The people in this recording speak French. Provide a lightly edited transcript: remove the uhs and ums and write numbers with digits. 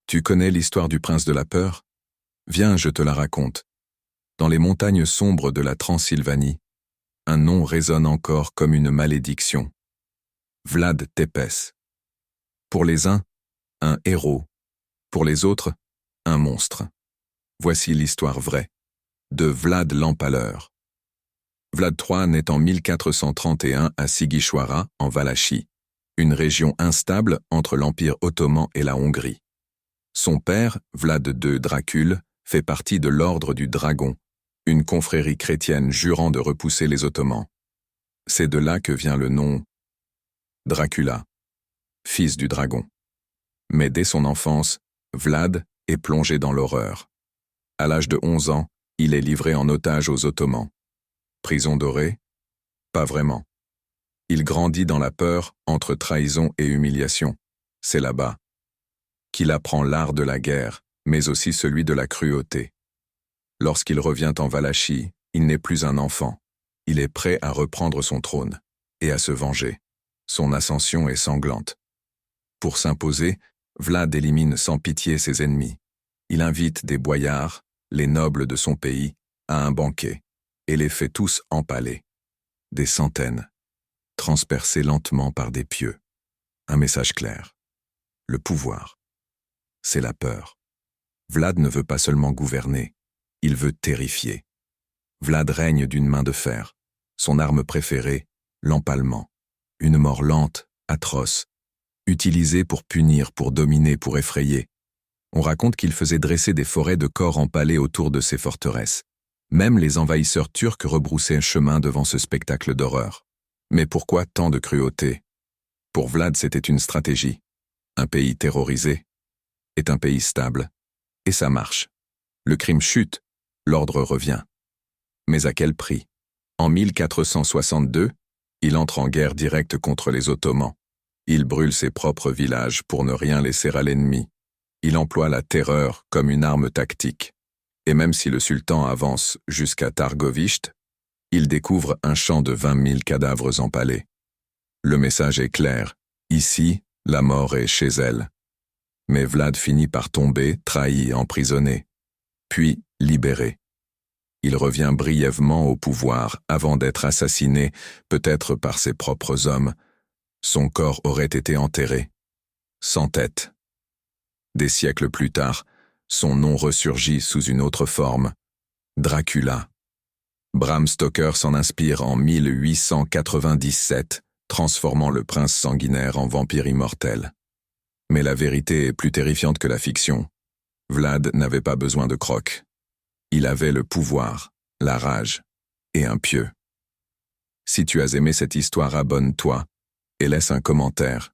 Tu connais l'histoire du prince de la peur? Viens, je te la raconte. Dans les montagnes sombres de la Transylvanie, un nom résonne encore comme une malédiction. Vlad Tepes. Pour les uns, un héros. Pour les autres, un monstre. Voici l'histoire vraie de Vlad l'Empaleur. Vlad III naît en 1431 à Sighisoara, en Valachie, une région instable entre l'Empire ottoman et la Hongrie. Son père, Vlad II Dracul, fait partie de l'Ordre du Dragon, une confrérie chrétienne jurant de repousser les Ottomans. C'est de là que vient le nom Dracula, fils du dragon. Mais dès son enfance, Vlad est plongé dans l'horreur. À l'âge de 11 ans, il est livré en otage aux Ottomans. Prison dorée? Pas vraiment. Il grandit dans la peur entre trahison et humiliation. C'est là-bas qu'il apprend l'art de la guerre, mais aussi celui de la cruauté. Lorsqu'il revient en Valachie, il n'est plus un enfant. Il est prêt à reprendre son trône et à se venger. Son ascension est sanglante. Pour s'imposer, Vlad élimine sans pitié ses ennemis. Il invite des boyards, les nobles de son pays, à un banquet, et les fait tous empaler. Des centaines, transpercés lentement par des pieux. Un message clair. Le pouvoir, c'est la peur. Vlad ne veut pas seulement gouverner, il veut terrifier. Vlad règne d'une main de fer. Son arme préférée, l'empalement. Une mort lente, atroce, utilisée pour punir, pour dominer, pour effrayer. On raconte qu'il faisait dresser des forêts de corps empalés autour de ses forteresses. Même les envahisseurs turcs rebroussaient chemin devant ce spectacle d'horreur. Mais pourquoi tant de cruauté? Pour Vlad, c'était une stratégie. Un pays terrorisé est un pays stable. Et ça marche. Le crime chute, l'ordre revient. Mais à quel prix? En 1462, il entre en guerre directe contre les Ottomans. Il brûle ses propres villages pour ne rien laisser à l'ennemi. Il emploie la terreur comme une arme tactique. Et même si le sultan avance jusqu'à Targovishte, il découvre un champ de 20 000 cadavres empalés. Le message est clair. Ici, la mort est chez elle. Mais Vlad finit par tomber, trahi, emprisonné, puis libéré. Il revient brièvement au pouvoir avant d'être assassiné, peut-être par ses propres hommes. Son corps aurait été enterré, sans tête. Des siècles plus tard, son nom ressurgit sous une autre forme, Dracula. Bram Stoker s'en inspire en 1897, transformant le prince sanguinaire en vampire immortel. Mais la vérité est plus terrifiante que la fiction. Vlad n'avait pas besoin de crocs. Il avait le pouvoir, la rage et un pieu. Si tu as aimé cette histoire, abonne-toi et laisse un commentaire.